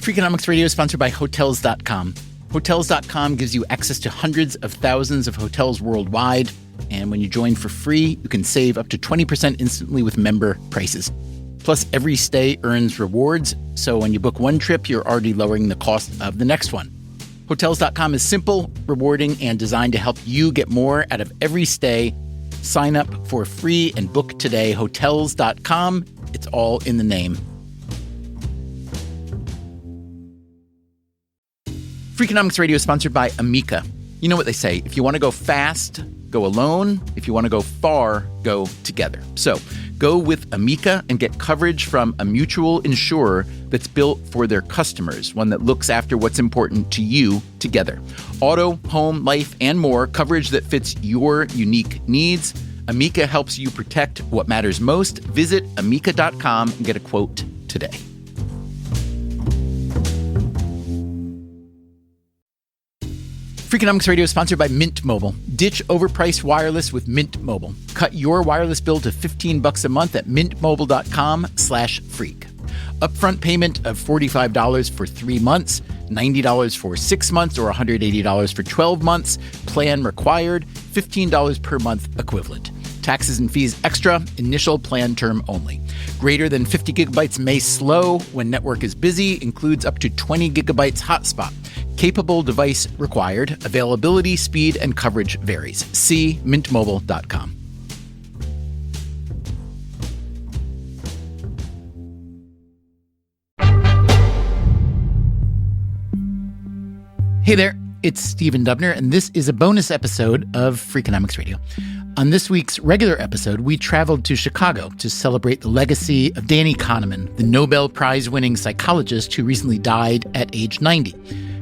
Freakonomics Radio is sponsored by Hotels.com. Hotels.com gives you access to hundreds of thousands of hotels worldwide. And when you join for free, you can save up to 20% instantly with member prices. Plus, every stay earns rewards. So when you book one trip, you're already lowering the cost of the next one. Hotels.com is simple, rewarding, and designed to help you get more out of every stay. Sign up for free and book today. Hotels.com. It's all in the name. Freakonomics Radio is sponsored by Amica. You know what they say, if you want to go fast, go alone. If you want to go far, go together. So go with Amica and get coverage from a mutual insurer that's built for their customers, one that looks after what's important to you together. Auto, home, life, and more, coverage that fits your unique needs. Amica helps you protect what matters most. Visit amica.com and get a quote today. Freakonomics Radio is sponsored by Mint Mobile. Ditch overpriced wireless with Mint Mobile. Cut your wireless bill to $15 a month at mintmobile.com/freak. Upfront payment of $45 for 3 months, $90 for 6 months, or $180 for 12 months. Plan required, $15 per month equivalent. Taxes and fees extra, initial plan term only. Greater than 50 gigabytes may slow when network is busy, includes up to 20 gigabytes hotspot. Capable device required. Availability, speed, and coverage varies. See mintmobile.com. Hey there, it's Stephen Dubner, and this is a bonus episode of Freakonomics Radio. On this week's regular episode, we traveled to Chicago to celebrate the legacy of Danny Kahneman, the Nobel Prize-winning psychologist who recently died at age 90.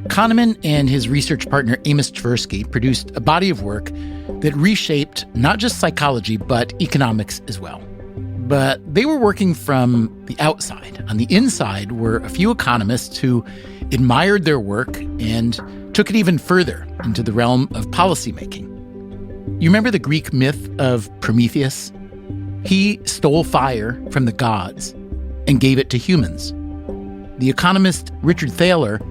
Kahneman and his research partner Amos Tversky produced a body of work that reshaped not just psychology, but economics as well. But they were working from the outside. On the inside were a few economists who admired their work and took it even further into the realm of policymaking. You remember the Greek myth of Prometheus? He stole fire from the gods and gave it to humans. The economist Richard Thaler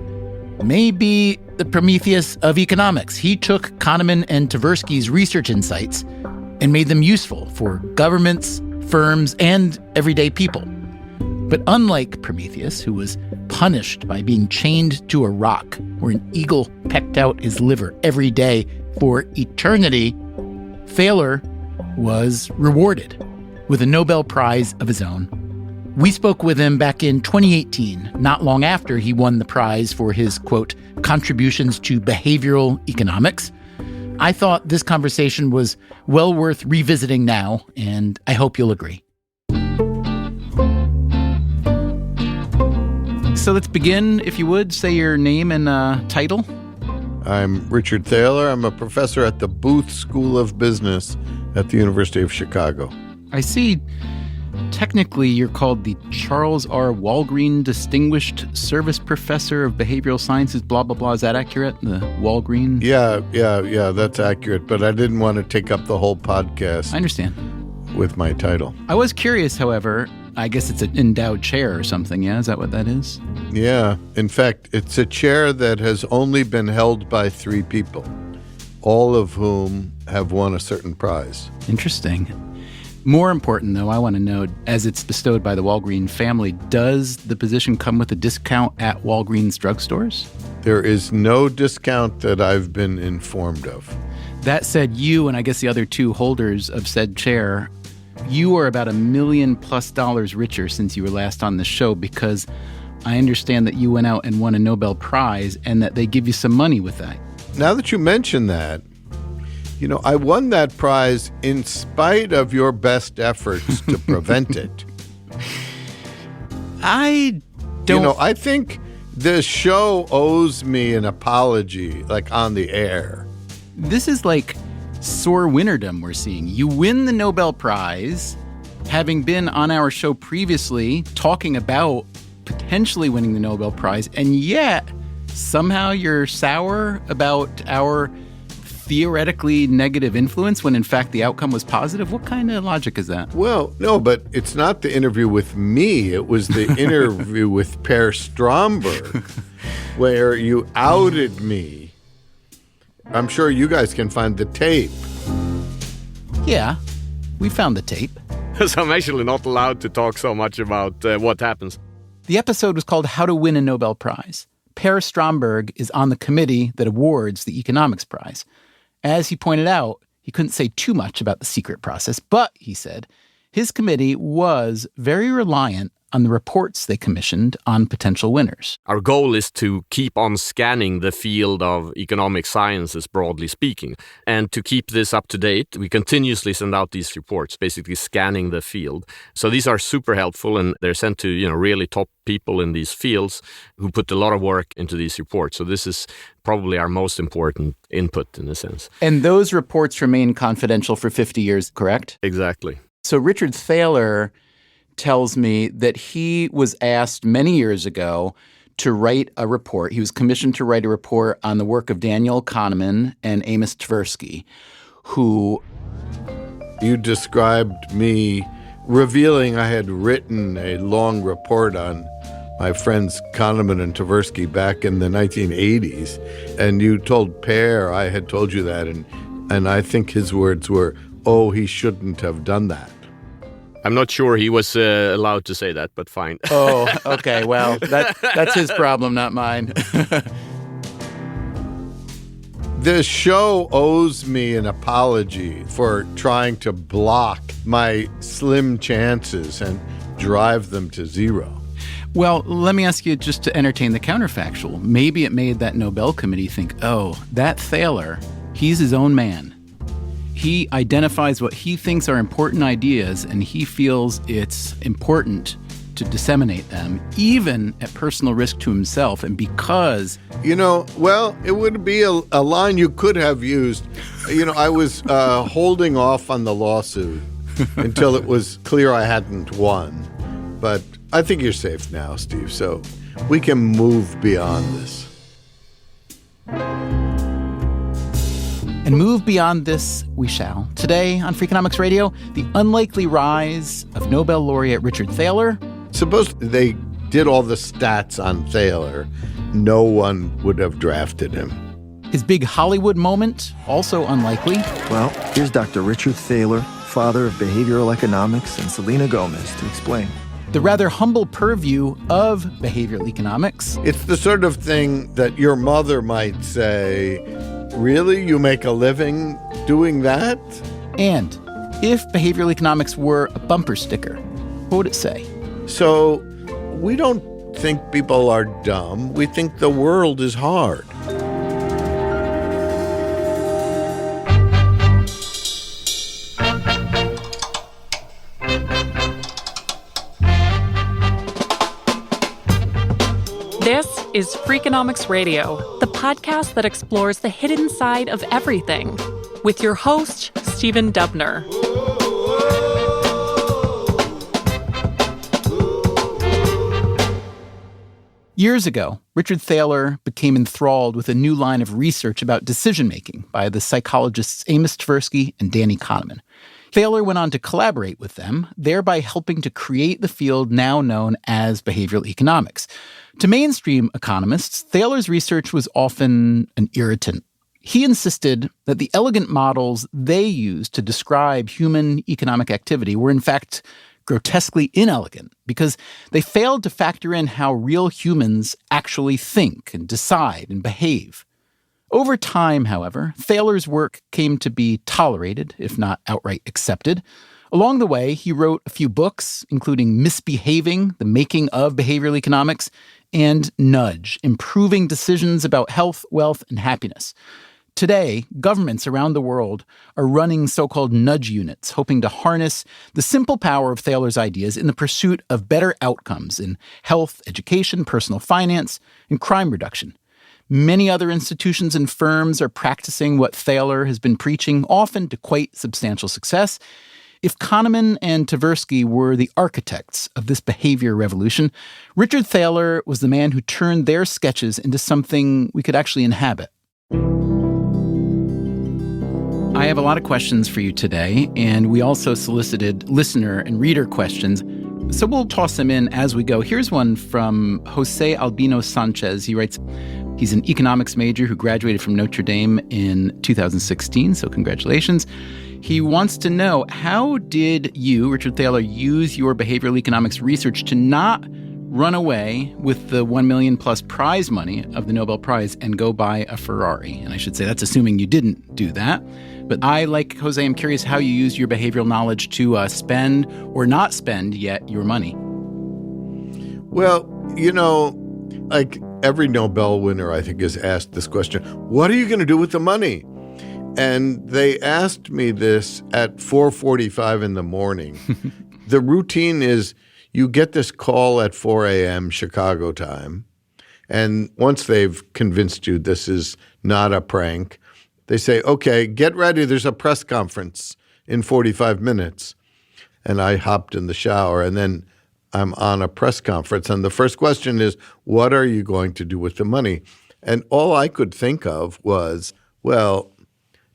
may be the Prometheus of economics. He took Kahneman and Tversky's research insights and made them useful for governments, firms, and everyday people. But unlike Prometheus, who was punished by being chained to a rock where an eagle pecked out his liver every day for eternity, Thaler was rewarded with a Nobel Prize of his own. We spoke with him back in 2018, not long after he won the prize for his, quote, contributions to behavioral economics. I thought this conversation was well worth revisiting now, and I hope you'll agree. So let's begin, if you would. Say your name and title. I'm Richard Thaler. I'm a professor at the Booth School of Business at the University of Chicago. I see. Technically, you're called the Charles R. Walgreen Distinguished Service Professor of Behavioral Sciences, blah, blah, blah. Is that accurate? The Walgreen? Yeah, that's accurate. But I didn't want to take up the whole podcast. I understand. With my title. I was curious, however. I guess it's an endowed chair or something, yeah? Is that what that is? Yeah. In fact, it's a chair that has only been held by 3 people, all of whom have won a certain prize. Interesting. More important, though, I want to know, as it's bestowed by the Walgreen family, does the position come with a discount at Walgreens drugstores? There is no discount that I've been informed of. That said, you and I guess the other 2 holders of said chair, you are about $1 million+ richer since you were last on the show, because I understand that you went out and won a Nobel Prize and that they give you some money with that. Now that you mention that, you know, I won that prize in spite of your best efforts to prevent it. I don't... You know, I think the show owes me an apology, like on the air. This is like sore winnerdom we're seeing. You win the Nobel Prize, having been on our show previously talking about potentially winning the Nobel Prize, and yet somehow you're sour about our theoretically negative influence when in fact the outcome was positive? What kind of logic is that? Well, no, but it's not the interview with me. It was the interview with Per Stromberg, where you outed me. I'm sure you guys can find the tape. Yeah, we found the tape. So I'm actually not allowed to talk so much about what happens. The episode was called How to Win a Nobel Prize. Per Stromberg is on the committee that awards the economics prize. As he pointed out, he couldn't say too much about the secret process, but, he said, his committee was very reliant on the reports they commissioned on potential winners. Our goal is to keep on scanning the field of economic sciences, broadly speaking. And to keep this up to date, we continuously send out these reports, basically scanning the field. So these are super helpful, and they're sent to, really top people in these fields who put a lot of work into these reports. So this is probably our most important input in a sense. And those reports remain confidential for 50 years, correct? Exactly. So Richard Thaler tells me that he was asked many years ago to write a report. He was commissioned to write a report on the work of Daniel Kahneman and Amos Tversky, who... You described me revealing I had written a long report on my friends Kahneman and Tversky back in the 1980s. And you told Per I had told you that. And I think his words were, oh, he shouldn't have done that. I'm not sure he was allowed to say that, but fine. Oh, okay. Well, that's his problem, not mine. The show owes me an apology for trying to block my slim chances and drive them to zero. Well, let me ask you just to entertain the counterfactual. Maybe it made that Nobel Committee think, oh, that Thaler, he's his own man. He identifies what he thinks are important ideas, and he feels it's important to disseminate them, even at personal risk to himself. And because... it would be a line you could have used. I was holding off on the lawsuit until it was clear I hadn't won. But I think you're safe now, Steve, so we can move beyond this. And move beyond this we shall. Today on Freakonomics Radio, the unlikely rise of Nobel laureate Richard Thaler. Suppose they did all the stats on Thaler, no one would have drafted him. His big Hollywood moment, also unlikely. Well, here's Dr. Richard Thaler, father of behavioral economics, and Selena Gomez to explain. The rather humble purview of behavioral economics. It's the sort of thing that your mother might say, really? You make a living doing that? And if behavioral economics were a bumper sticker, what would it say? So we don't think people are dumb. We think the world is hard. This is Freakonomics Radio, the podcast that explores the hidden side of everything, with your host, Stephen Dubner. Years ago, Richard Thaler became enthralled with a new line of research about decision-making by the psychologists Amos Tversky and Danny Kahneman. Thaler went on to collaborate with them, thereby helping to create the field now known as behavioral economics. To mainstream economists, Thaler's research was often an irritant. He insisted that the elegant models they used to describe human economic activity were in fact grotesquely inelegant because they failed to factor in how real humans actually think and decide and behave. Over time, however, Thaler's work came to be tolerated, if not outright accepted. Along the way, he wrote a few books, including Misbehaving, The Making of Behavioral Economics, and Nudge, Improving Decisions About Health, Wealth, and Happiness. Today, governments around the world are running so-called nudge units, hoping to harness the simple power of Thaler's ideas in the pursuit of better outcomes in health, education, personal finance, and crime reduction. Many other institutions and firms are practicing what Thaler has been preaching, often to quite substantial success. If Kahneman and Tversky were the architects of this behavior revolution, Richard Thaler was the man who turned their sketches into something we could actually inhabit. I have a lot of questions for you today, and we also solicited listener and reader questions. So we'll toss them in as we go. Here's one from Jose Albino Sanchez. He writes, he's an economics major who graduated from Notre Dame in 2016, so congratulations. He wants to know, how did you, Richard Thaler, use your behavioral economics research to not run away with the $1 million plus prize money of the Nobel Prize and go buy a Ferrari? And I should say that's assuming you didn't do that. But I, like Jose, am curious how you use your behavioral knowledge to spend or not spend yet your money. Well, like every Nobel winner, I think, is asked this question: what are you going to do with the money? And they asked me this at 4:45 in the morning. The routine is you get this call at 4 a.m. Chicago time, and once they've convinced you this is not a prank, they say, okay, get ready. There's a press conference in 45 minutes. And I hopped in the shower, and then I'm on a press conference. And the first question is, what are you going to do with the money? And all I could think of was, well,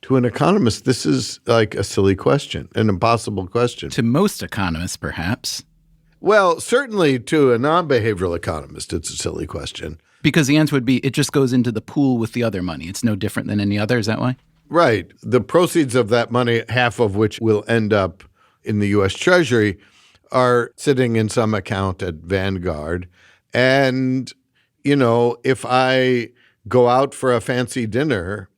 to an economist, this is like a silly question, an impossible question. To most economists, perhaps. Well, certainly to a non-behavioral economist, it's a silly question. Because the answer would be, it just goes into the pool with the other money. It's no different than any other. Is that why? Right. The proceeds of that money, half of which will end up in the U.S. Treasury, are sitting in some account at Vanguard. And, if I go out for a fancy dinner,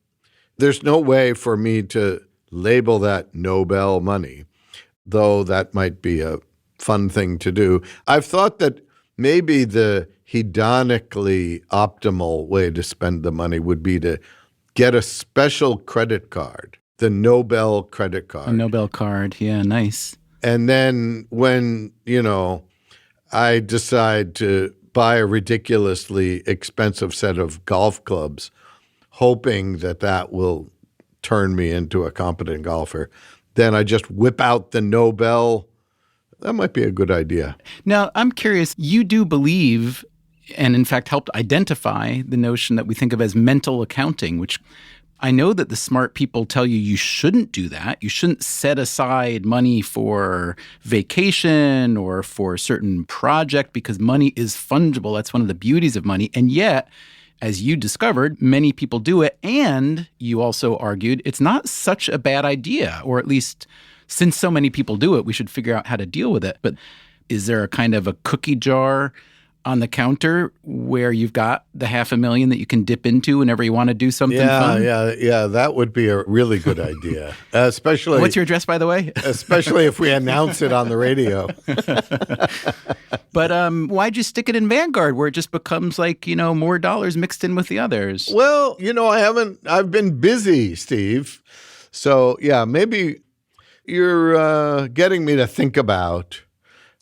there's no way for me to label that Nobel money, though that might be a fun thing to do. I've thought that maybe the hedonically optimal way to spend the money would be to get a special credit card, the Nobel credit card. A Nobel card, yeah, nice. And then when, I decide to buy a ridiculously expensive set of golf clubs, hoping that will turn me into a competent golfer, then I just whip out the Nobel. That might be a good idea. Now, I'm curious, you do believe, and in fact helped identify the notion that we think of as mental accounting, which I know that the smart people tell you shouldn't do that. You shouldn't set aside money for vacation or for a certain project because money is fungible. That's one of the beauties of money. And yet, as you discovered, many people do it. And you also argued it's not such a bad idea, or at least since so many people do it, we should figure out how to deal with it. But is there a kind of a cookie jar on the counter where you've got the $500,000 that you can dip into whenever you want to do something fun? Yeah. That would be a really good idea. Especially. What's your address, by the way? Especially if we announce it on the radio. But why'd you stick it in Vanguard where it just becomes like, more dollars mixed in with the others? Well, I've been busy, Steve. So yeah, maybe you're getting me to think about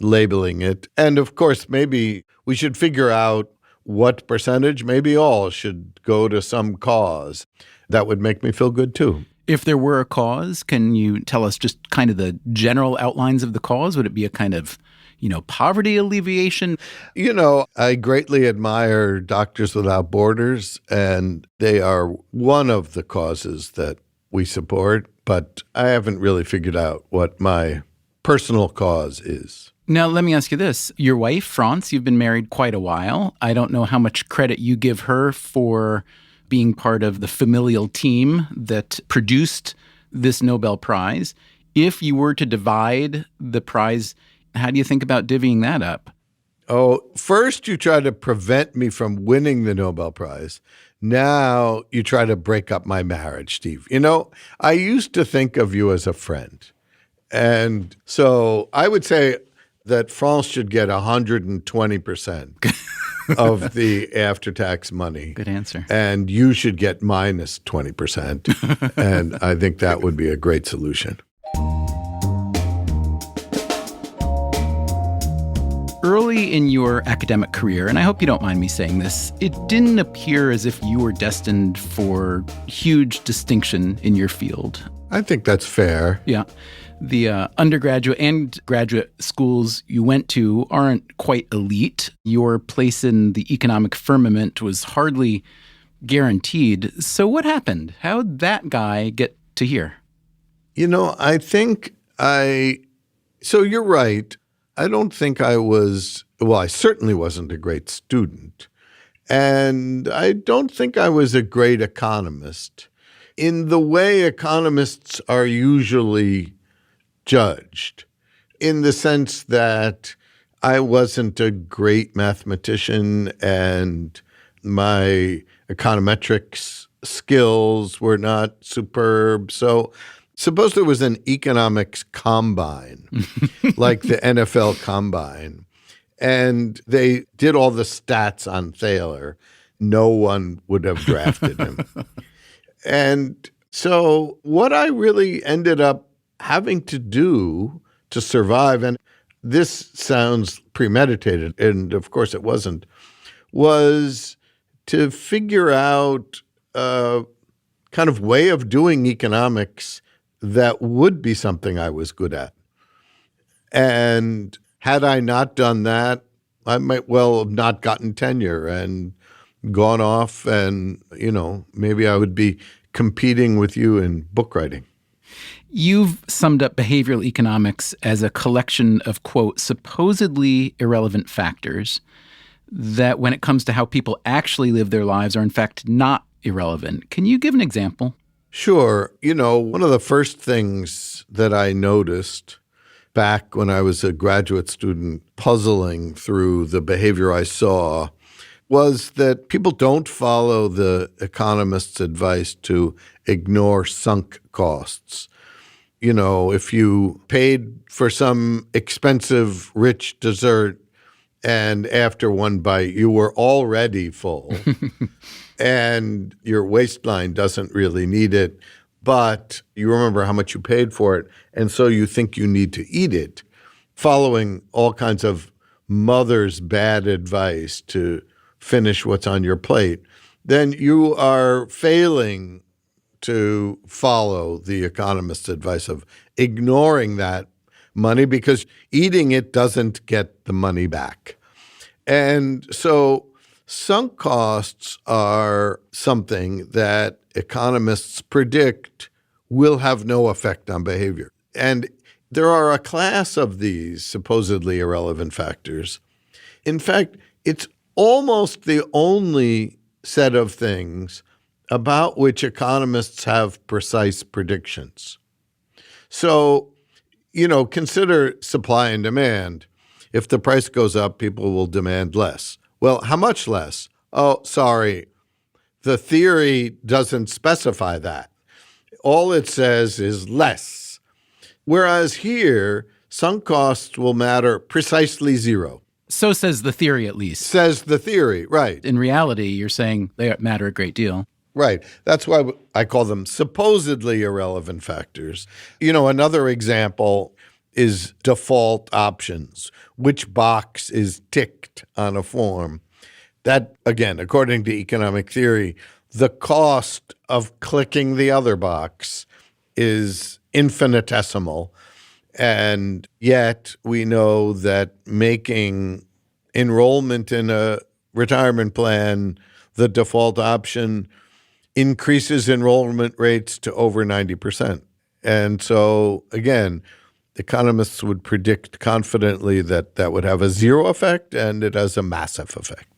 labeling it. And of course, maybe we should figure out what percentage, maybe all, should go to some cause. That would make me feel good too. If there were a cause, can you tell us just kind of the general outlines of the cause? Would it be a kind of, poverty alleviation? I greatly admire Doctors Without Borders, and they are one of the causes that we support, but I haven't really figured out what my personal cause is. Now, let me ask you this. Your wife, France, you've been married quite a while. I don't know how much credit you give her for being part of the familial team that produced this Nobel Prize. If you were to divide the prize, how do you think about divvying that up? Oh, first you try to prevent me from winning the Nobel Prize. Now you try to break up my marriage, Steve. I used to think of you as a friend. And so I would say that France should get 120% of the after-tax money. Good answer. And you should get minus 20%. And I think that would be a great solution. Early in your academic career, and I hope you don't mind me saying this, it didn't appear as if you were destined for huge distinction in your field. I think that's fair. Yeah. The undergraduate and graduate schools you went to aren't quite elite. Your place in the economic firmament was hardly guaranteed. So what happened? How'd that guy get to here? I think so you're right. I don't think I certainly wasn't a great student. And I don't think I was a great economist in the way economists are usually judged, in the sense that I wasn't a great mathematician and my econometrics skills were not superb. So suppose there was an economics combine, like the NFL combine, and they did all the stats on Thaler. No one would have drafted him. And so what I really ended up having to do to survive, and this sounds premeditated, and of course it wasn't, was to figure out a kind of way of doing economics that would be something I was good at. And had I not done that, I might well have not gotten tenure and gone off and, maybe I would be competing with you in book writing. You've summed up behavioral economics as a collection of, quote, supposedly irrelevant factors that when it comes to how people actually live their lives are in fact not irrelevant. Can you give an example? Sure. One of the first things that I noticed back when I was a graduate student puzzling through the behavior I saw was that people don't follow the economist's advice to ignore sunk costs. If you paid for some expensive, rich dessert and after one bite you were already full and your waistline doesn't really need it, but you remember how much you paid for it, and so you think you need to eat it, following all kinds of mother's bad advice to finish what's on your plate, then you are failing to follow the economist's advice of ignoring that money because eating it doesn't get the money back. And so sunk costs are something that economists predict will have no effect on behavior. And there are a class of these supposedly irrelevant factors. In fact, it's almost the only set of things about which economists have precise predictions. So, consider supply and demand. If the price goes up, people will demand less. Well, how much less? Oh, sorry. The theory doesn't specify that. All it says is less. Whereas here, sunk costs will matter precisely zero. So says the theory, at least. Says the theory, right. In reality, you're saying they matter a great deal. Right. That's why I call them supposedly irrelevant factors. Another example is default options. Which box is ticked on a form? That, again, according to economic theory, the cost of clicking the other box is infinitesimal. And yet we know that making enrollment in a retirement plan the default option increases enrollment rates to over 90%. And so, again, economists would predict confidently that that would have a zero effect, and it has a massive effect.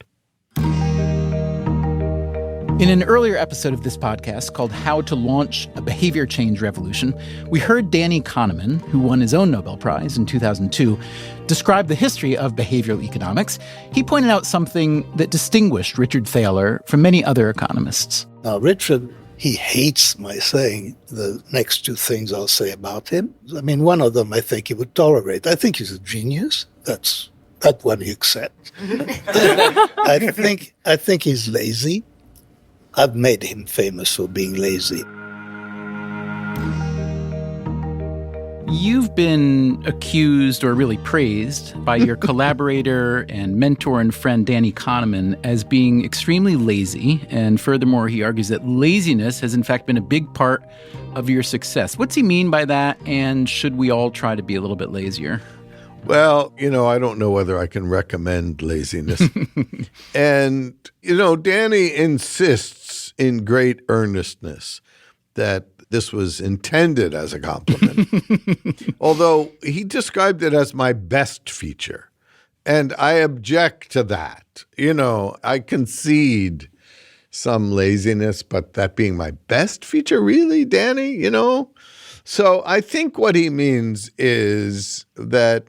In an earlier episode of this podcast called How to Launch a Behavior Change Revolution, we heard Danny Kahneman, who won his own Nobel Prize in 2002, describe the history of behavioral economics. He pointed out something that distinguished Richard Thaler from many other economists. Now, Richard, he hates my saying the next two things I'll say about him. I mean, one of them I think he would tolerate. I think he's a genius. That one he accepts. I think he's lazy. I've made him famous for being lazy. You've been accused, or really praised, by your collaborator and mentor and friend Danny Kahneman as being extremely lazy. And furthermore, he argues that laziness has in fact been a big part of your success. What's he mean by that? And should we all try to be a little bit lazier? Well, I don't know whether I can recommend laziness. And, Danny insists in great earnestness that this was intended as a compliment. Although he described it as my best feature. And I object to that. I concede some laziness, but that being my best feature, really, Danny, So I think what he means is that,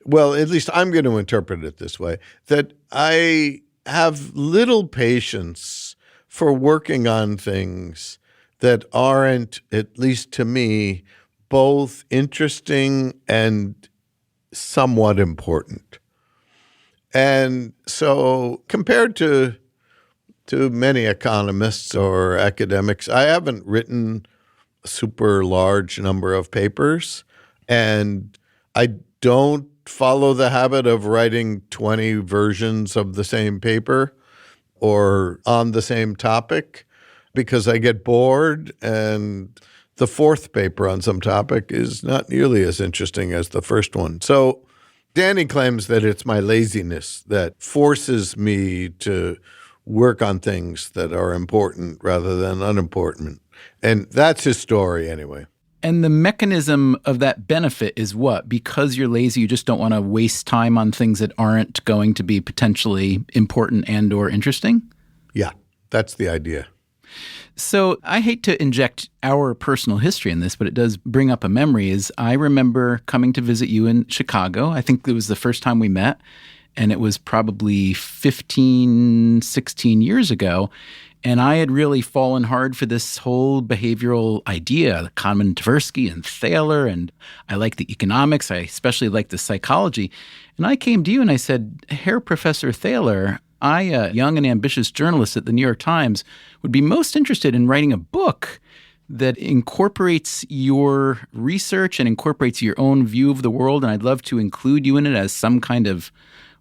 well, at least I'm going to interpret it this way, that I have little patience for working on things that aren't, at least to me, both interesting and somewhat important. And so compared to many economists or academics, I haven't written a super large number of papers, and I don't follow the habit of writing 20 versions of the same paper or on the same topic because I get bored, and the fourth paper on some topic is not nearly as interesting as the first one. So Danny claims that it's my laziness that forces me to work on things that are important rather than unimportant. And that's his story anyway. And the mechanism of that benefit is what? Because you're lazy, you just don't want to waste time on things that aren't going to be potentially important and or interesting? Yeah, that's the idea. So I hate to inject our personal history in this, but it does bring up a memory. Is I remember coming to visit you in Chicago. I think it was the first time we met, and it was probably 15, 16 years ago. And I had really fallen hard for this whole behavioral idea, Kahneman and Tversky and Thaler, and I like the economics. I especially like the psychology. And I came to you and I said, Herr Professor Thaler, I, a young and ambitious journalist at the New York Times, would be most interested in writing a book that incorporates your research and incorporates your own view of the world, and I'd love to include you in it as some kind of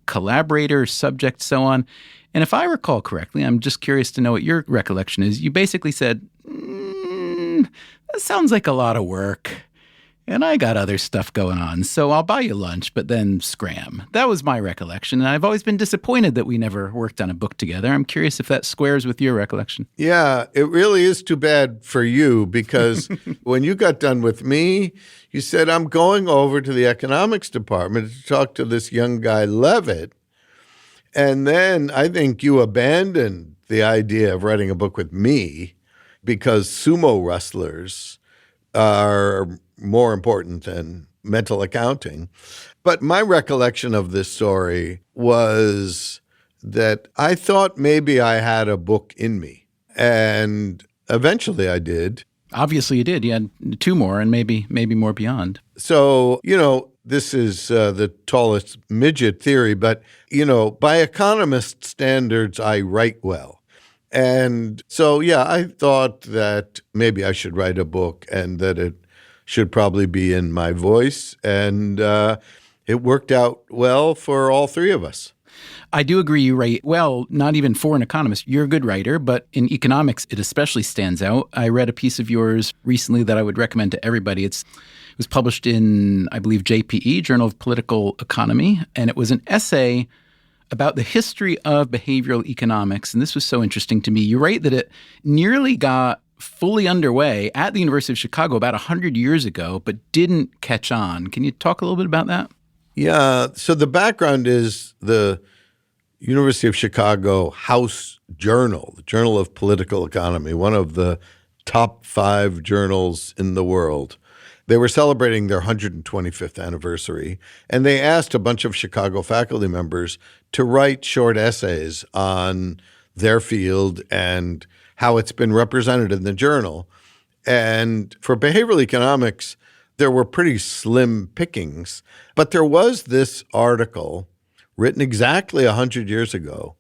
collaborator, subject, so on. And if I recall correctly, I'm just curious to know what your recollection is, you basically said, that sounds like a lot of work, and I got other stuff going on, so I'll buy you lunch, but then scram. That was my recollection, and I've always been disappointed that we never worked on a book together. I'm curious if that squares with your recollection. Yeah, it really is too bad for you, because when you got done with me, you said, I'm going over to the economics department to talk to this young guy, Levitt. And then I think you abandoned the idea of writing a book with me because sumo wrestlers are more important than mental accounting. But my recollection of this story was that I thought maybe I had a book in me. And eventually I did. Obviously you did. You had two more and maybe more beyond. So, this is the tallest midget theory, but, by economist standards, I write well. And so, yeah, I thought that maybe I should write a book and that it should probably be in my voice. And it worked out well for all three of us. I do agree you write well, not even for an economist. You're a good writer, but in economics, it especially stands out. I read a piece of yours recently that I would recommend to everybody. It was published in, I believe, JPE, Journal of Political Economy, and it was an essay about the history of behavioral economics. And this was so interesting to me. You write that it nearly got fully underway at the University of Chicago about 100 years ago, but didn't catch on. Can you talk a little bit about that? Yeah. So the background is the University of Chicago House Journal, the Journal of Political Economy, one of the top 5 journals in the world. They were celebrating their 125th anniversary, and they asked a bunch of Chicago faculty members to write short essays on their field and how it's been represented in the journal. And for behavioral economics, there were pretty slim pickings, but there was this article written exactly 100 years ago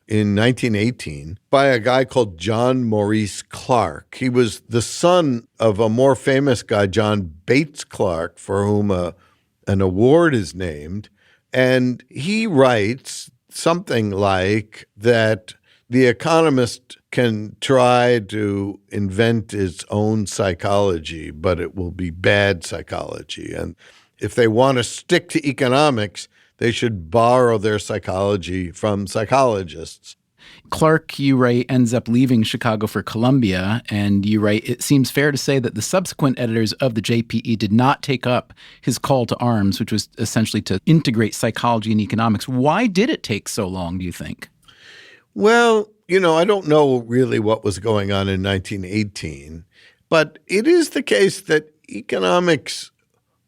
in 1918 by a guy called John Maurice Clark. He was the son of a more famous guy, John Bates Clark, for whom an award is named. And he writes something like that the economist can try to invent its own psychology, but it will be bad psychology. And if they want to stick to economics, they should borrow their psychology from psychologists. Clark, you write, ends up leaving Chicago for Columbia, and you write, it seems fair to say that the subsequent editors of the JPE did not take up his call to arms, which was essentially to integrate psychology and economics. Why did it take so long, do you think? Well, I don't know really what was going on in 1918, but it is the case that economics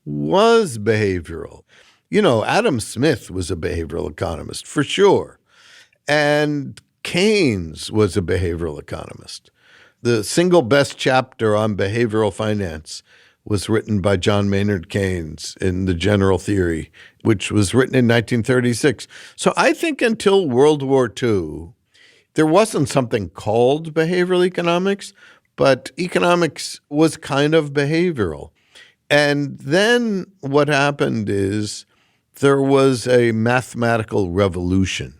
was behavioral. Adam Smith was a behavioral economist, for sure. And Keynes was a behavioral economist. The single best chapter on behavioral finance was written by John Maynard Keynes in The General Theory, which was written in 1936. So I think until World War II, there wasn't something called behavioral economics, but economics was kind of behavioral. And then what happened is there was a mathematical revolution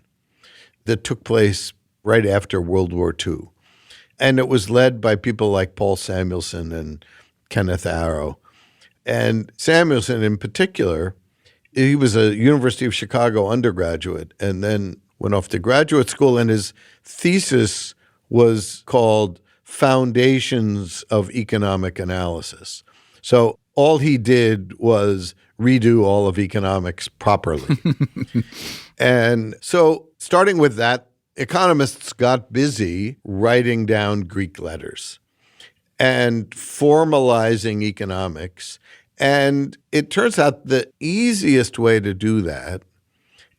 that took place right after World War II. And it was led by people like Paul Samuelson and Kenneth Arrow. And Samuelson in particular, he was a University of Chicago undergraduate and then went off to graduate school, and his thesis was called Foundations of Economic Analysis. So all he did was redo all of economics properly. And so starting with that, economists got busy writing down Greek letters and formalizing economics. And it turns out the easiest way to do that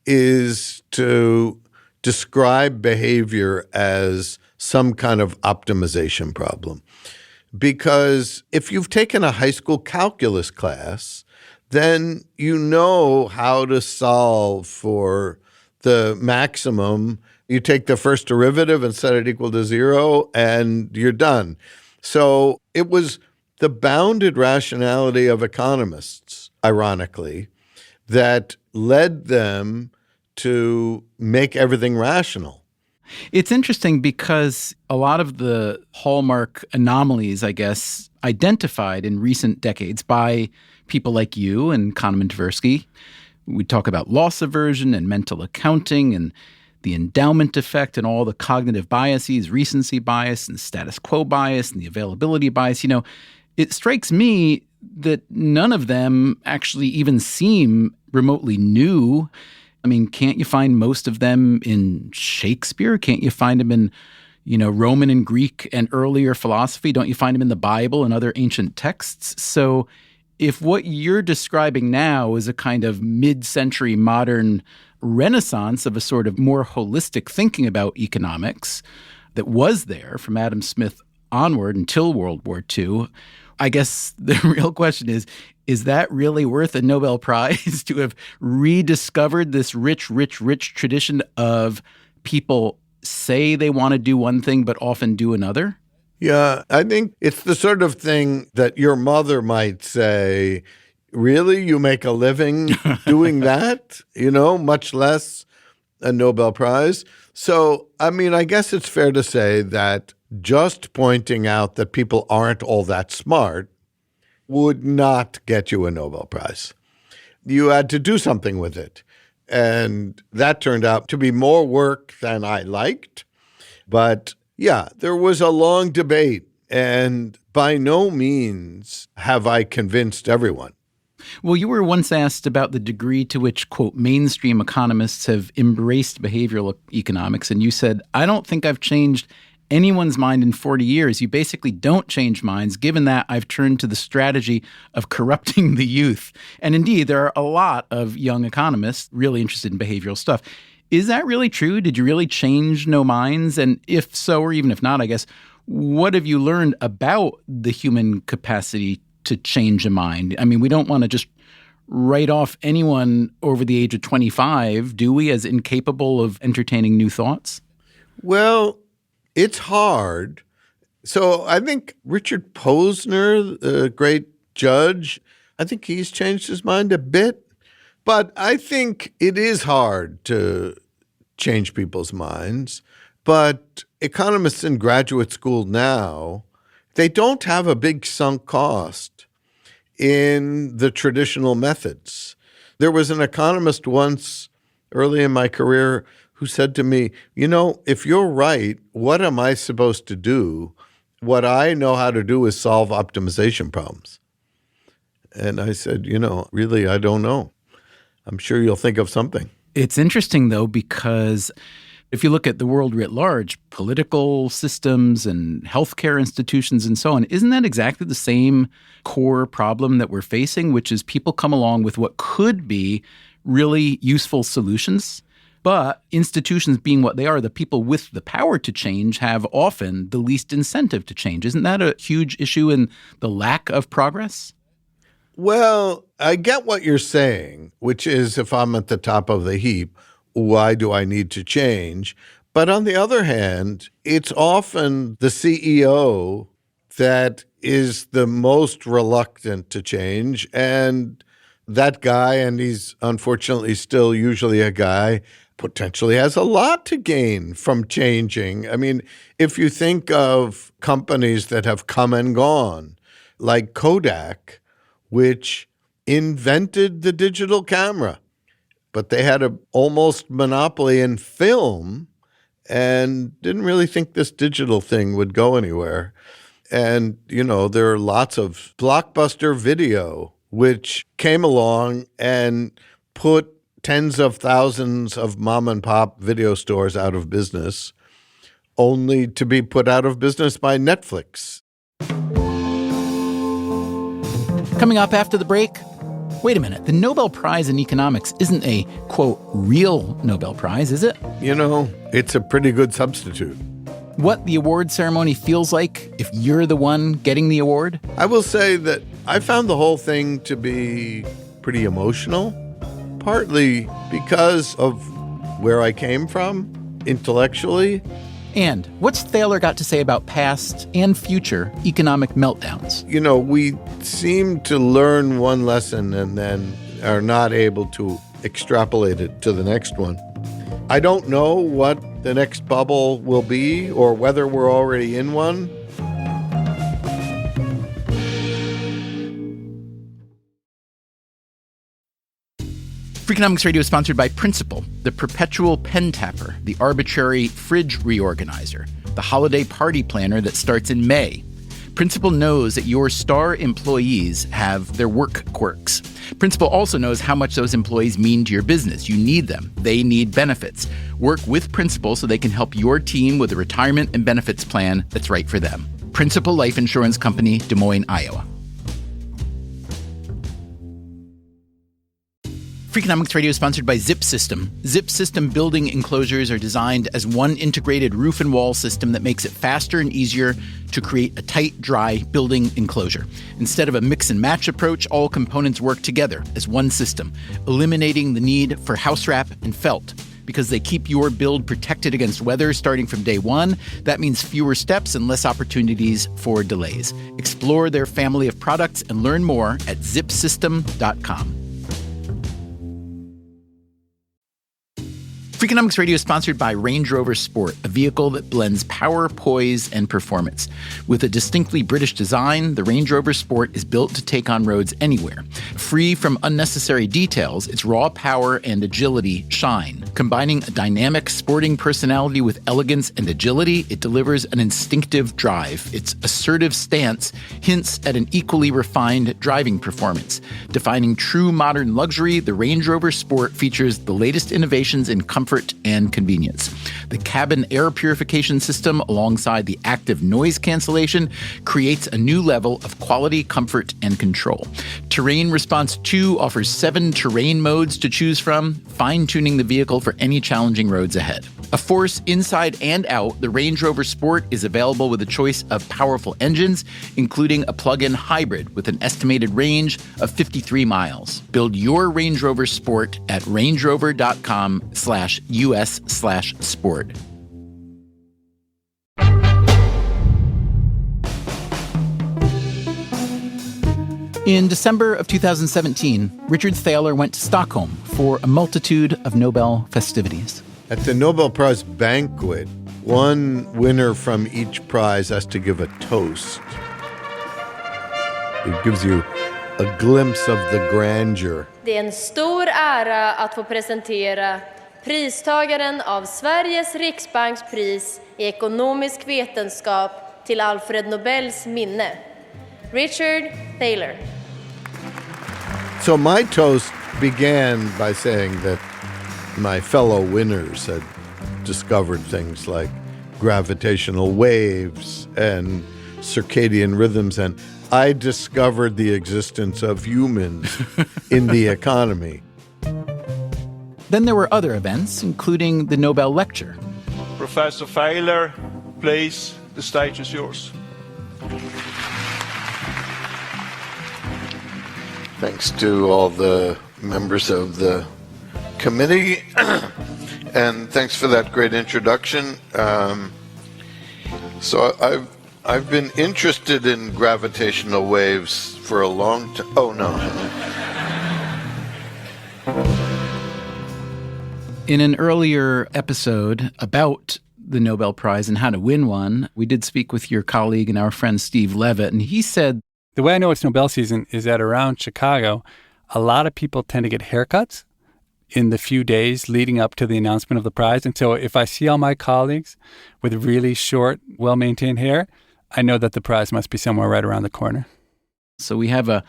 is to describe behavior as some kind of optimization problem. Because if you've taken a high school calculus class, then you know how to solve for the maximum. You take the first derivative and set it equal to 0, and you're done. So it was the bounded rationality of economists, ironically, that led them to make everything rational. It's interesting because a lot of the hallmark anomalies, I guess, identified in recent decades by people like you and Kahneman Tversky. We talk about loss aversion and mental accounting and the endowment effect and all the cognitive biases, recency bias and status quo bias and the availability bias. It strikes me that none of them actually even seem remotely new. I mean, can't you find most of them in Shakespeare? Can't you find them in, Roman and Greek and earlier philosophy? Don't you find them in the Bible and other ancient texts? So if what you're describing now is a kind of mid-century modern renaissance of a sort of more holistic thinking about economics that was there from Adam Smith onward until World War II, I guess the real question is that really worth a Nobel Prize to have rediscovered this rich tradition of people say they want to do one thing but often do another? Yeah, I think it's the sort of thing that your mother might say, really, you make a living doing that? Much less a Nobel Prize. So, I guess it's fair to say that just pointing out that people aren't all that smart would not get you a Nobel Prize. You had to do something with it. And that turned out to be more work than I liked. But yeah, there was a long debate, and by no means have I convinced everyone. Well, you were once asked about the degree to which, quote, mainstream economists have embraced behavioral economics, and you said, I don't think I've changed anyone's mind in 40 years. You basically don't change minds. Given that, I've turned to the strategy of corrupting the youth. And indeed, there are a lot of young economists really interested in behavioral stuff. Is that really true? Did you really change no minds? And if so, or even if not, I guess, what have you learned about the human capacity to change a mind? I mean, we don't want to just write off anyone over the age of 25, do we, as incapable of entertaining new thoughts? Well, it's hard. So I think Richard Posner, the great judge, I think he's changed his mind a bit. But I think it is hard to change people's minds. But economists in graduate school now, they don't have a big sunk cost in the traditional methods. There was an economist once early in my career who said to me, if you're right, what am I supposed to do? What I know how to do is solve optimization problems. And I said, really, I don't know. I'm sure you'll think of something. It's interesting, though, because if you look at the world writ large, political systems and healthcare institutions and so on, isn't that exactly the same core problem that we're facing, which is people come along with what could be really useful solutions, but institutions being what they are, the people with the power to change have often the least incentive to change. Isn't that a huge issue in the lack of progress? Well, I get what you're saying, which is if I'm at the top of the heap, why do I need to change? But on the other hand, it's often the CEO that is the most reluctant to change. And that guy, and he's unfortunately still usually a guy, potentially has a lot to gain from changing. I mean, if you think of companies that have come and gone, like Kodak, which invented the digital camera, but they had an almost monopoly in film and didn't really think this digital thing would go anywhere. And, there are lots of Blockbuster Video, which came along and put tens of thousands of mom and pop video stores out of business, only to be put out of business by Netflix. Coming up after the break, wait a minute, the Nobel Prize in economics isn't a, quote, real Nobel Prize, is it? It's a pretty good substitute. What the award ceremony feels like if you're the one getting the award? I will say that I found the whole thing to be pretty emotional, partly because of where I came from intellectually. And what's Thaler got to say about past and future economic meltdowns? We seem to learn one lesson and then are not able to extrapolate it to the next one. I don't know what the next bubble will be or whether we're already in one. Freakonomics Radio is sponsored by Principal, the perpetual pen tapper, the arbitrary fridge reorganizer, the holiday party planner that starts in May. Principal knows that your star employees have their work quirks. Principal also knows how much those employees mean to your business. You need them. They need benefits. Work with Principal so they can help your team with a retirement and benefits plan that's right for them. Principal Life Insurance Company, Des Moines, Iowa. Freakonomics Radio is sponsored by Zip System. Zip System building enclosures are designed as one integrated roof and wall system that makes it faster and easier to create a tight, dry building enclosure. Instead of a mix and match approach, all components work together as one system, eliminating the need for house wrap and felt. Because they keep your build protected against weather starting from day one, that means fewer steps and less opportunities for delays. Explore their family of products and learn more at zipsystem.com. Freakonomics Radio is sponsored by Range Rover Sport, a vehicle that blends power, poise, and performance. With a distinctly British design, the Range Rover Sport is built to take on roads anywhere. Free from unnecessary details, its raw power and agility shine. Combining a dynamic sporting personality with elegance and agility, it delivers an instinctive drive. Its assertive stance hints at an equally refined driving performance. Defining true modern luxury, the Range Rover Sport features the latest innovations in comfort and convenience. The cabin air purification system, alongside the active noise cancellation, creates a new level of quality, comfort, and control. Terrain Response 2 offers 7 terrain modes to choose from, fine-tuning the vehicle for any challenging roads ahead. A force inside and out, the Range Rover Sport is available with a choice of powerful engines, including a plug-in hybrid with an estimated range of 53 miles. Build your Range Rover Sport at rangerover.com/US/sport. In December of 2017, Richard Thaler went to Stockholm for a multitude of Nobel festivities. At the Nobel Prize banquet, one winner from each prize has to give a toast. It gives you a glimpse of the grandeur. Det är en stor ära att få presentera pristagaren av Sveriges Riksbanks pris i ekonomisk vetenskap till Alfred Nobels minne, Richard Thaler. So my toast began by saying that my fellow winners had discovered things like gravitational waves and circadian rhythms, and I discovered the existence of humans in the economy. Then there were other events, including the Nobel Lecture. Professor Thaler, please, the stage is yours. Thanks to all the members of the committee, and thanks for that great introduction. So I've been interested in gravitational waves for a long time. Oh, no. In an earlier episode about the Nobel Prize and how to win one, we did speak with your colleague and our friend Steve Levitt, and he said, the way I know it's Nobel season is that around Chicago, a lot of people tend to get haircuts in the few days leading up to the announcement of the prize. And so if I see all my colleagues with really short, well-maintained hair, I know that the prize must be somewhere right around the corner. So we have a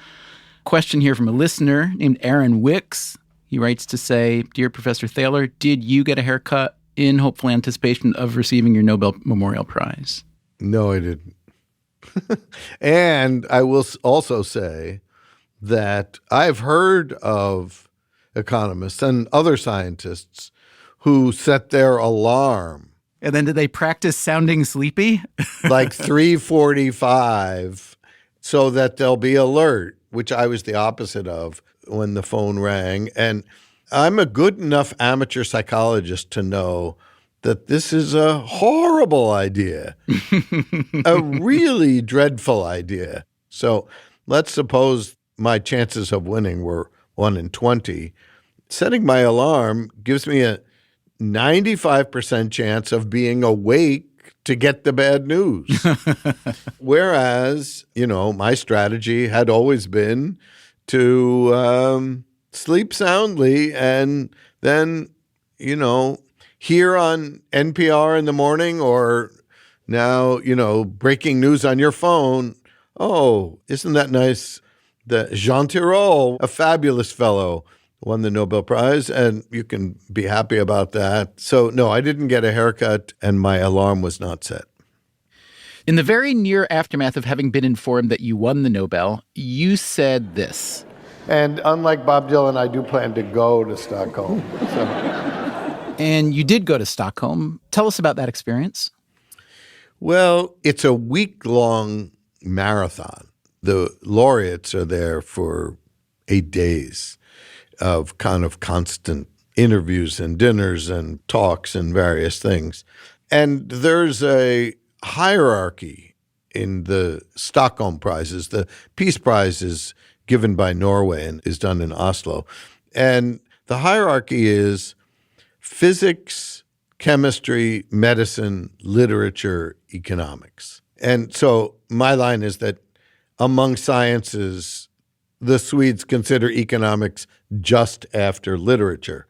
question here from a listener named Aaron Wicks. He writes to say, Dear Professor Thaler, did you get a haircut in hopeful anticipation of receiving your Nobel Memorial Prize? No, I didn't. And I will also say that I've heard of economists and other scientists who set their alarm. And then did they practice sounding sleepy? Like 3:45 so that they'll be alert, which I was the opposite of when the phone rang. And I'm a good enough amateur psychologist to know that this is a horrible idea, a really dreadful idea. So let's suppose my chances of winning were 1 in 20. Setting my alarm gives me a 95% chance of being awake to get the bad news. Whereas, my strategy had always been to sleep soundly and then, hear on NPR in the morning or now, breaking news on your phone. Oh, isn't that nice that Jean Tirole, a fabulous fellow, won the Nobel Prize, and you can be happy about that. So, no, I didn't get a haircut, and my alarm was not set. In the very near aftermath of having been informed that you won the Nobel, you said this. And unlike Bob Dylan, I do plan to go to Stockholm. And you did go to Stockholm. Tell us about that experience. Well, it's a week-long marathon. The laureates are there for 8 days of kind of constant interviews and dinners and talks and various things. And there's a hierarchy in the Stockholm Prizes. The Peace Prize is given by Norway and is done in Oslo. And the hierarchy is physics, chemistry, medicine, literature, economics. And so my line is that among sciences, the Swedes consider economics just after literature.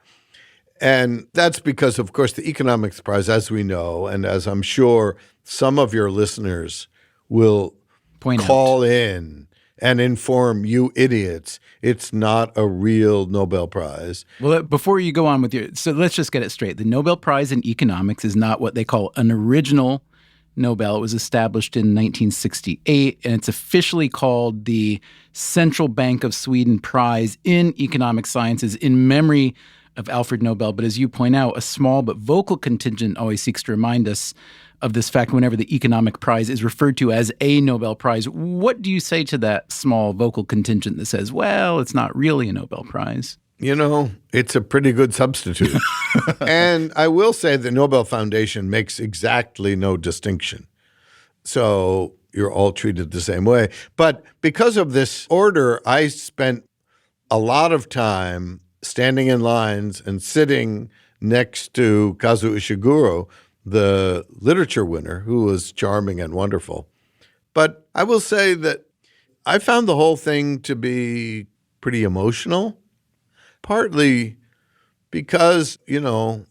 And that's because, of course, the Economics Prize, as we know, and as I'm sure some of your listeners will call in and inform you idiots, it's not a real Nobel Prize. Well, before you go on with so let's just get it straight. The Nobel Prize in Economics is not what they call an original Nobel. It was established in 1968, and it's officially called the Central Bank of Sweden Prize in Economic Sciences in memory of Alfred Nobel. But as you point out, a small but vocal contingent always seeks to remind us of this fact whenever the Economic Prize is referred to as a Nobel Prize. What do you say to that small vocal contingent that says, well, it's not really a Nobel Prize? It's a pretty good substitute. And I will say the Nobel Foundation makes exactly no distinction. So you're all treated the same way. But because of this order, I spent a lot of time standing in lines and sitting next to Kazuo Ishiguro, the literature winner, who was charming and wonderful. But I will say that I found the whole thing to be pretty emotional. Partly because,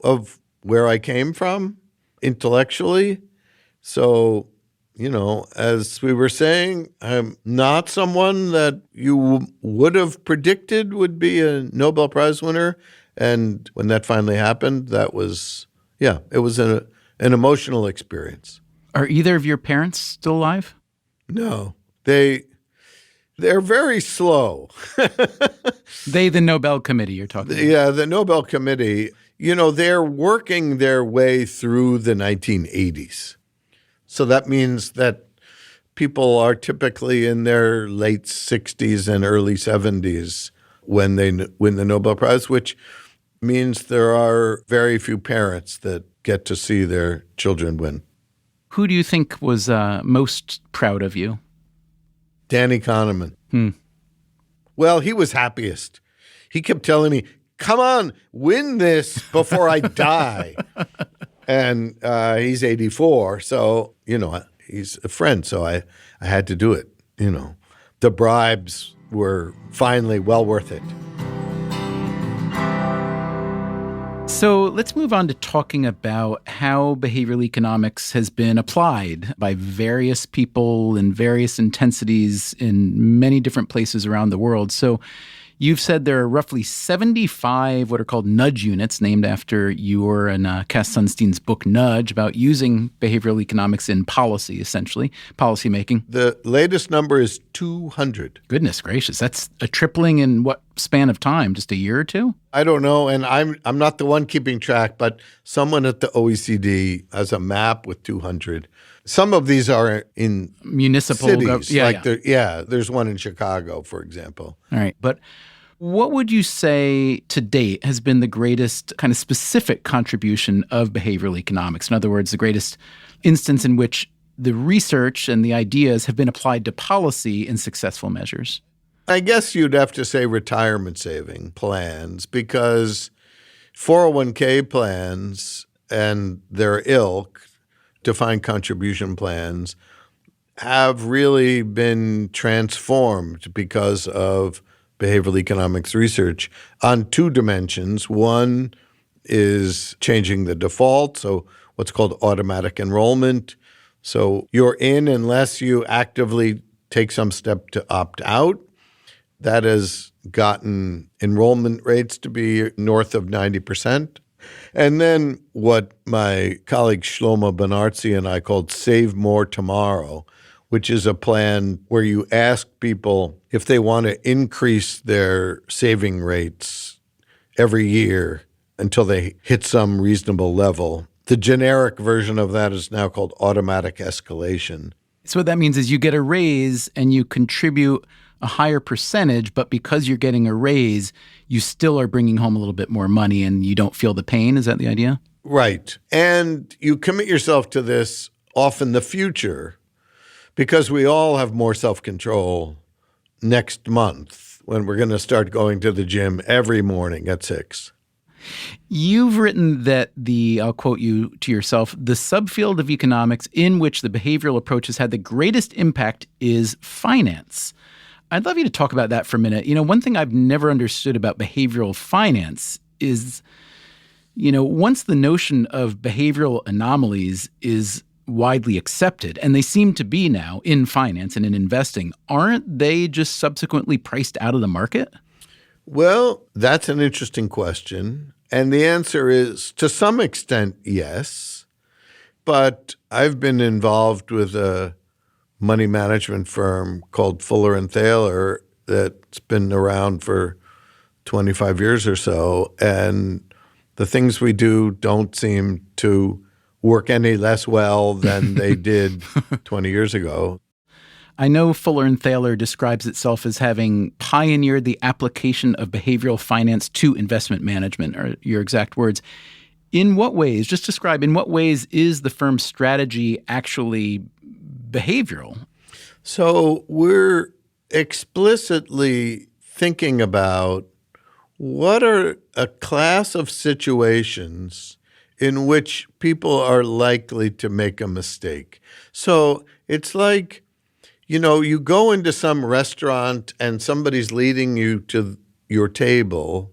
of where I came from intellectually. So, as we were saying, I'm not someone that you would have predicted would be a Nobel Prize winner. And when that finally happened, that was, it was an emotional experience. Are either of your parents still alive? No, they're very slow. The Nobel Committee you're talking about. Yeah, the Nobel Committee, they're working their way through the 1980s. So that means that people are typically in their late 60s and early 70s when they win the Nobel Prize, which means there are very few parents that get to see their children win. Who do you think was most proud of you? Danny Kahneman. Well, he was happiest. He kept telling me, come on, win this before I die. And he's 84, so, he's a friend, so I had to do it, The bribes were finally well worth it. So let's move on to talking about how behavioral economics has been applied by various people in various intensities in many different places around the world. So you've said there are roughly 75 what are called nudge units, named after your and Cass Sunstein's book Nudge, about using behavioral economics in policy, essentially, policymaking. The latest number is 200. Goodness gracious. That's a tripling in what span of time? Just a year or two? I don't know, and I'm not the one keeping track, but someone at the OECD has a map with 200. Some of these are in municipal cities. Yeah. There's one in Chicago, for example. All right, but what would you say to date has been the greatest kind of specific contribution of behavioral economics? In other words, the greatest instance in which the research and the ideas have been applied to policy in successful measures? I guess you'd have to say retirement saving plans, because 401k plans and their ilk, defined contribution plans, have really been transformed because of behavioral economics research on two dimensions. One is changing the default, so what's called automatic enrollment. So you're in unless you actively take some step to opt out. That has gotten enrollment rates to be north of 90%. And then what my colleague Shlomo Benartzi and I called Save More Tomorrow, which is a plan where you ask people if they want to increase their saving rates every year until they hit some reasonable level. The generic version of that is now called automatic escalation. So what that means is you get a raise and you contribute a higher percentage, but because you're getting a raise, you still are bringing home a little bit more money and you don't feel the pain. Is that the idea? Right. And you commit yourself to this off in the future, because we all have more self-control next month when we're going to start going to the gym every morning at 6. You've written that I'll quote you to yourself, the subfield of economics in which the behavioral approach has had the greatest impact is finance. I'd love you to talk about that for a minute. One thing I've never understood about behavioral finance is, once the notion of behavioral anomalies is widely accepted, and they seem to be now in finance and in investing, aren't they just subsequently priced out of the market? Well, that's an interesting question. And the answer is, to some extent, yes. But I've been involved with a money management firm called Fuller and Thaler that's been around for 25 years or so. And the things we do don't seem to work any less well than they did 20 years ago. I know Fuller and Thaler describes itself as having pioneered the application of behavioral finance to investment management, are your exact words. In what ways, just describe, in what ways is the firm's strategy actually behavioral? So we're explicitly thinking about what are a class of situations in which people are likely to make a mistake. So it's like, you go into some restaurant and somebody's leading you to your table,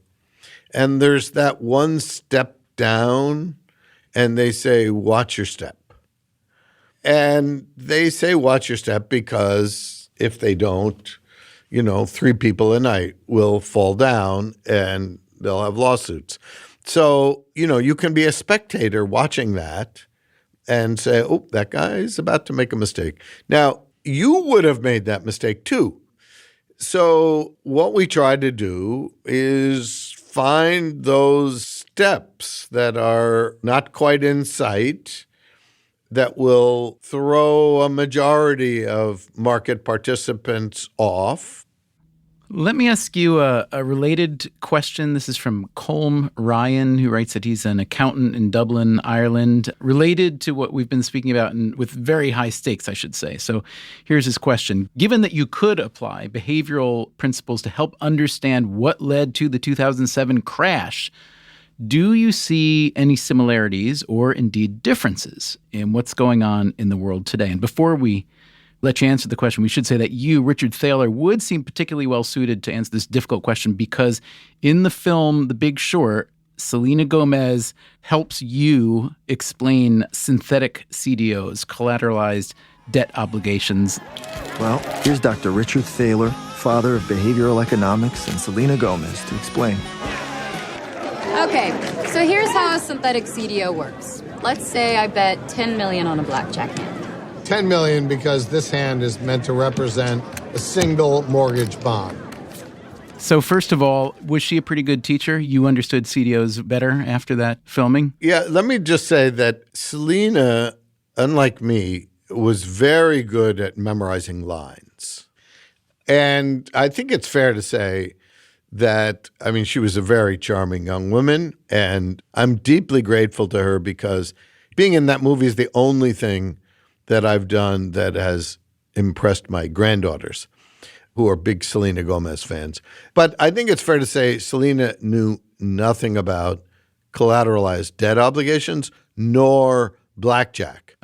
And there's that one step down, and they say, watch your step. And they say, watch your step, because if they don't, 3 people a night will fall down and they'll have lawsuits. So, you can be a spectator watching that and say, oh, that guy's about to make a mistake. Now, you would have made that mistake too. So what we try to do is find those steps that are not quite in sight that will throw a majority of market participants off. Let me ask you a related question. This is from Colm Ryan, who writes that he's an accountant in Dublin, Ireland, related to what we've been speaking about, and with very high stakes, I should say. So here's his question. Given that you could apply behavioral principles to help understand what led to the 2007 crash, do you see any similarities or indeed differences in what's going on in the world today? And before we let you answer the question, we should say that you, Richard Thaler, would seem particularly well suited to answer this difficult question, because in the film The Big Short, Selena Gomez helps you explain synthetic CDOs, collateralized debt obligations. Well, here's Dr. Richard Thaler, father of behavioral economics, and Selena Gomez to explain. Okay, so here's how a synthetic CDO works. Let's say I bet $10 million on a blackjack hand. 10 million because this hand is meant to represent a single mortgage bond. So first of all, was she a pretty good teacher? You understood CDOs better after that filming? Yeah, let me just say that Selena, unlike me, was very good at memorizing lines. And I think it's fair to say that, she was a very charming young woman, and I'm deeply grateful to her, because being in that movie is the only thing that I've done that has impressed my granddaughters, who are big Selena Gomez fans. But I think it's fair to say Selena knew nothing about collateralized debt obligations nor blackjack.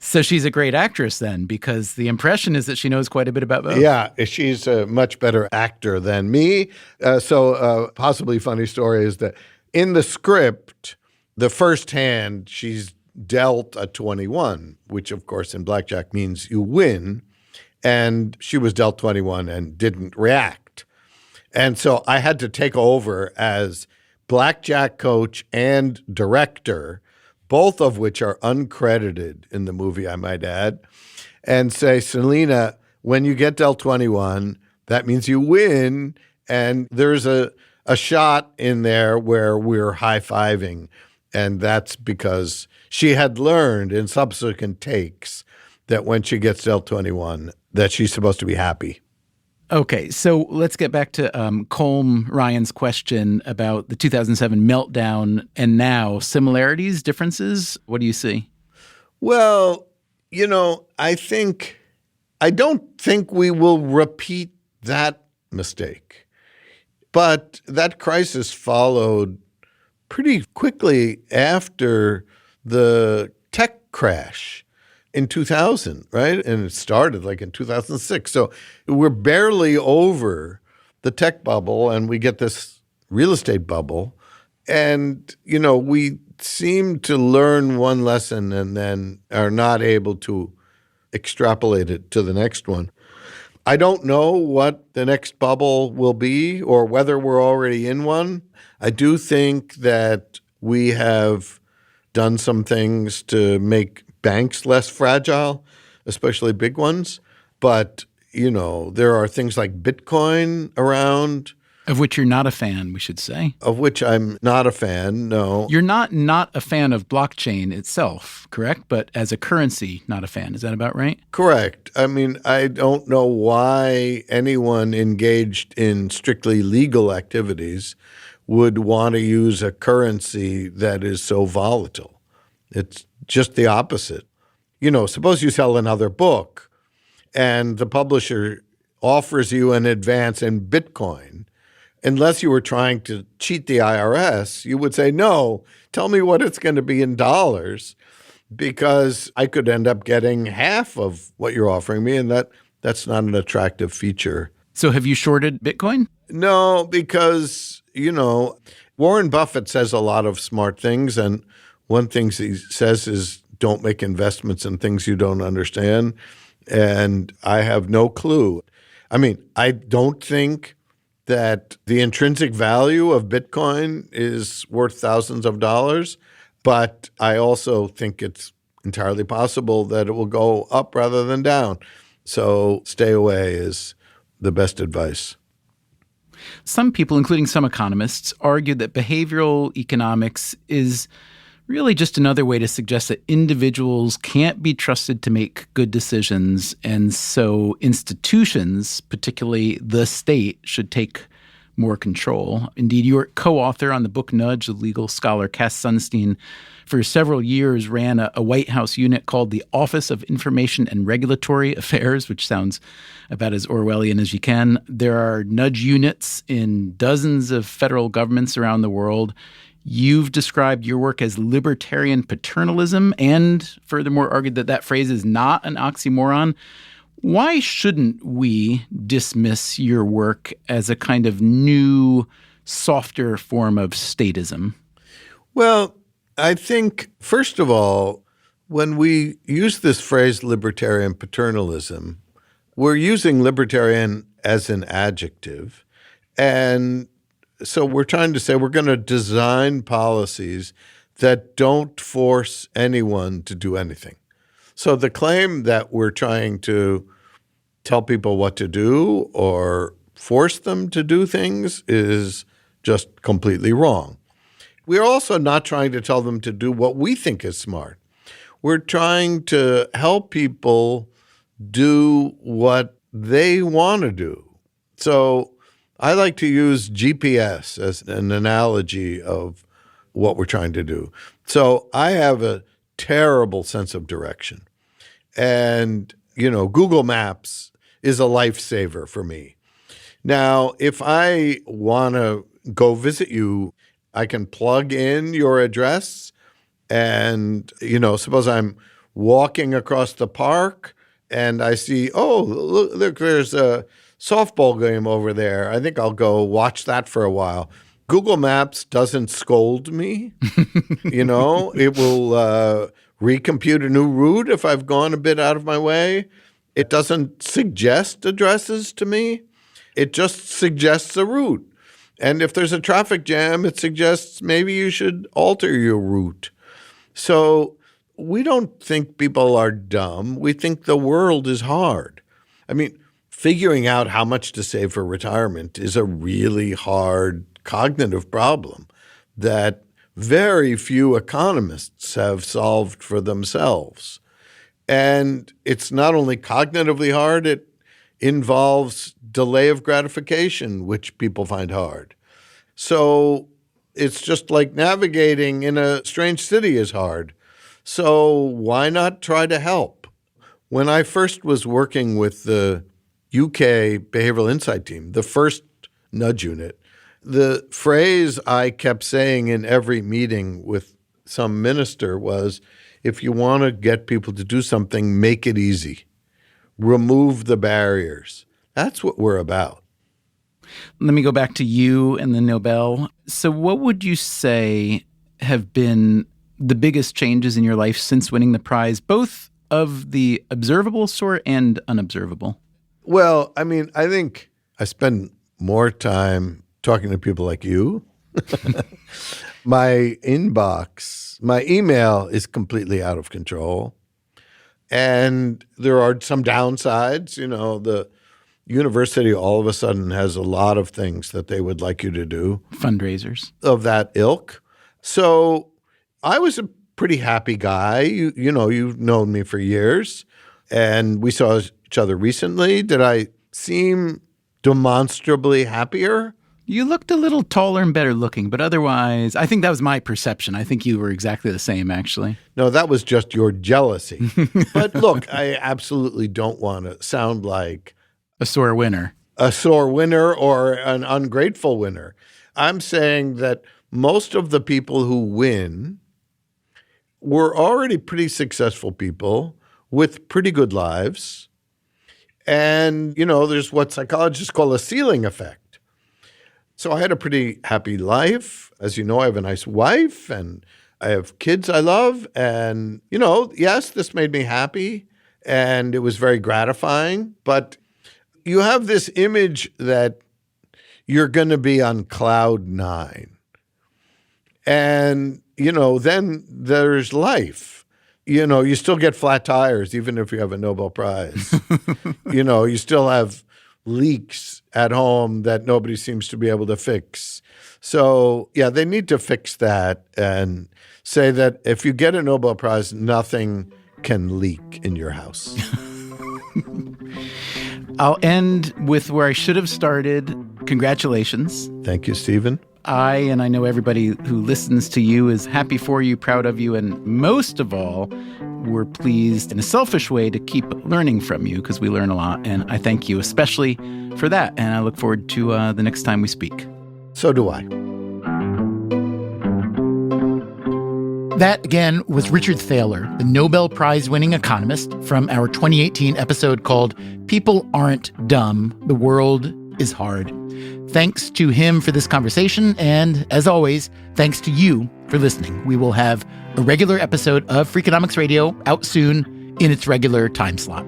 So she's a great actress then, because the impression is that she knows quite a bit about both. Yeah, she's a much better actor than me. So possibly funny story is that in the script, the first hand, she's dealt a 21, which of course in blackjack means you win. And she was dealt 21 and didn't react. And so I had to take over as blackjack coach and director, both of which are uncredited in the movie, I might add, and say, Selena, when you get dealt 21, that means you win. And there's a shot in there where we're high-fiving. And that's because she had learned in subsequent takes that when she gets dealt 21, that she's supposed to be happy. Okay, so let's get back to Colm Ryan's question about the 2007 meltdown and now. Similarities, differences? What do you see? Well, I don't think we will repeat that mistake. But that crisis followed pretty quickly after the tech crash in 2000, right? And it started like in 2006. So we're barely over the tech bubble, and we get this real estate bubble. And, we seem to learn one lesson and then are not able to extrapolate it to the next one. I don't know what the next bubble will be or whether we're already in one. I do think that we have done some things to make banks less fragile, especially big ones. But, there are things like Bitcoin around. Of which you're not a fan, we should say. Of which I'm not a fan, no. You're not a fan of blockchain itself, correct? But as a currency, not a fan. Is that about right? Correct. I don't know why anyone engaged in strictly legal activities would want to use a currency that is so volatile. It's just the opposite. Suppose you sell another book and the publisher offers you an advance in Bitcoin. Unless you were trying to cheat the IRS, you would say, no, tell me what it's going to be in dollars, because I could end up getting half of what you're offering me, and that's not an attractive feature. So have you shorted Bitcoin? No, because, Warren Buffett says a lot of smart things, and one thing he says is don't make investments in things you don't understand, and I have no clue. I mean, I don't think that the intrinsic value of Bitcoin is worth thousands of dollars, but I also think it's entirely possible that it will go up rather than down. So stay away is the best advice. Some people, including some economists, argue that behavioral economics is really just another way to suggest that individuals can't be trusted to make good decisions, and so institutions, particularly the state, should take more control. Indeed, you're co-author on the book Nudge, the legal scholar Cass Sunstein, for several years ran a White House unit called the Office of Information and Regulatory Affairs, which sounds about as Orwellian as you can. There are nudge units in dozens of federal governments around the world. You've described your work as libertarian paternalism and furthermore argued that that phrase is not an oxymoron. Why shouldn't we dismiss your work as a kind of new, softer form of statism? Well, I think, first of all, when we use this phrase libertarian paternalism, we're using libertarian as an adjective. And so we're trying to say we're going to design policies that don't force anyone to do anything. So the claim that we're trying to tell people what to do or force them to do things is just completely wrong. We're also not trying to tell them to do what we think is smart. We're trying to help people do what they want to do. So I like to use GPS as an analogy of what we're trying to do. So I have a terrible sense of direction. And, Google Maps is a lifesaver for me. Now, if I want to go visit you, I can plug in your address and, suppose I'm walking across the park and I see, look, there's a softball game over there. I think I'll go watch that for a while. Google Maps doesn't scold me. It will recompute a new route if I've gone a bit out of my way. It doesn't suggest addresses to me. It just suggests a route. And if there's a traffic jam, it suggests maybe you should alter your route. So we don't think people are dumb. We think the world is hard. I mean, figuring out how much to save for retirement is a really hard cognitive problem that very few economists have solved for themselves. And it's not only cognitively hard, it involves delay of gratification, which people find hard. So it's just like navigating in a strange city is hard. So why not try to help? When I first was working with the UK Behavioral Insight Team, the first nudge unit, the phrase I kept saying in every meeting with some minister was, if you want to get people to do something, make it easy. Remove the barriers. That's what we're about. Let me go back to you and the Nobel. So what would you say have been the biggest changes in your life since winning the prize, both of the observable sort and unobservable? Well, I mean, I think I spend more time talking to people like you. My inbox, my email is completely out of control. And there are some downsides. The university all of a sudden has a lot of things that they would like you to do. Fundraisers. Of that ilk. So I was a pretty happy guy. You've known me for years. And we saw each other recently. Did I seem demonstrably happier? You looked a little taller and better looking, but otherwise, I think that was my perception. I think you were exactly the same, actually. No, that was just your jealousy. But look, I absolutely don't want to sound like a sore winner. A sore winner or an ungrateful winner. I'm saying that most of the people who win were already pretty successful people with pretty good lives. And, there's what psychologists call a ceiling effect. So I had a pretty happy life. As you know, I have a nice wife and I have kids I love. And, yes, this made me happy and it was very gratifying. But you have this image that you're going to be on cloud 9. And, then there's life. You still get flat tires, even if you have a Nobel Prize. You still have leaks at home that nobody seems to be able to fix. So, yeah, they need to fix that and say that if you get a Nobel Prize, nothing can leak in your house. I'll end with where I should have started. Congratulations. Thank you, Stephen. And I know everybody who listens to you is happy for you, proud of you, and most of all, we're pleased in a selfish way to keep learning from you because we learn a lot. And I thank you especially for that. And I look forward to the next time we speak. So do I. That, again, was Richard Thaler, the Nobel Prize-winning economist, from our 2018 episode called People Aren't Dumb, The World is Hard. Thanks to him for this conversation, and as always, thanks to you for listening. We will have a regular episode of Freakonomics Radio out soon in its regular time slot.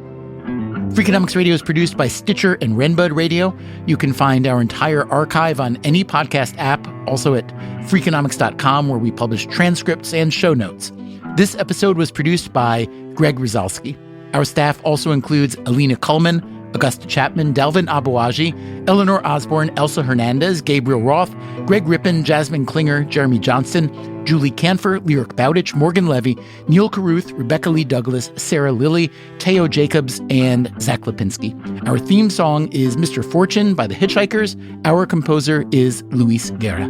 Freakonomics Radio is produced by Stitcher and Renbud Radio. You can find our entire archive on any podcast app, also at Freakonomics.com, where we publish transcripts and show notes. This episode was produced by Greg Rosalsky. Our staff also includes Alina Kuhlman, Augusta Chapman, Dalvin Abuaji, Eleanor Osborne, Elsa Hernandez, Gabriel Roth, Greg Rippin, Jasmine Klinger, Jeremy Johnston, Julie Canfer, Lyric Bowditch, Morgan Levy, Neil Carruth, Rebecca Lee Douglas, Sarah Lilly, Teo Jacobs, and Zach Lipinski. Our theme song is Mr. Fortune by the Hitchhikers. Our composer is Luis Guerra.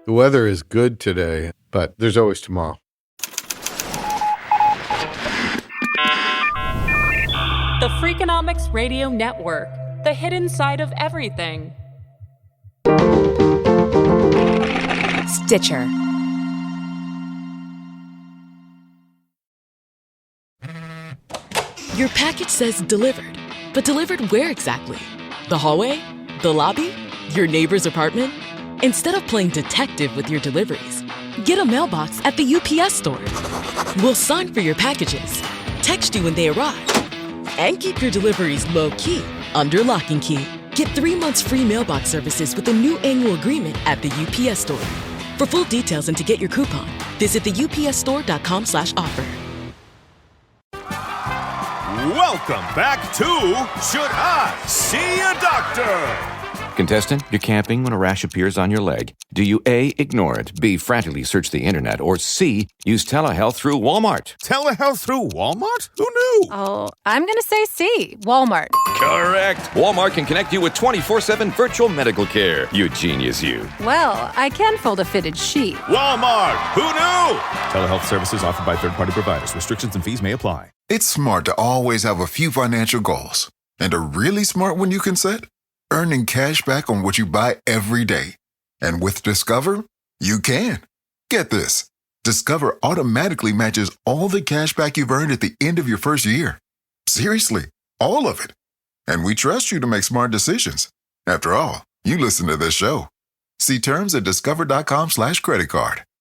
The weather is good today, but there's always tomorrow. The Freakonomics Radio Network, the hidden side of everything. Stitcher. Your package says delivered, but delivered where exactly? The hallway? The lobby? Your neighbor's apartment? Instead of playing detective with your deliveries, get a mailbox at the UPS store. We'll sign for your packages, text you when they arrive, and keep your deliveries low-key, under lock and key. Get 3 months free mailbox services with a new annual agreement at the UPS Store. For full details and to get your coupon, visit the upsstore.com/offer. Welcome back to Should I See a Doctor? Contestant, you're camping when a rash appears on your leg. Do you A, ignore it, B, frantically search the internet, or C, use telehealth through Walmart? Telehealth through Walmart? Who knew? Oh, I'm going to say C, Walmart. Correct. Walmart can connect you with 24/7 virtual medical care. You genius, you. Well, I can fold a fitted sheet. Walmart. Who knew? Telehealth services offered by third-party providers. Restrictions and fees may apply. It's smart to always have a few financial goals. And a really smart one you can set? Earning cash back on what you buy every day. And with Discover, you can. Get this. Discover automatically matches all the cash back you've earned at the end of your first year. Seriously, all of it. And we trust you to make smart decisions. After all, you listen to this show. See terms at discover.com/creditcard.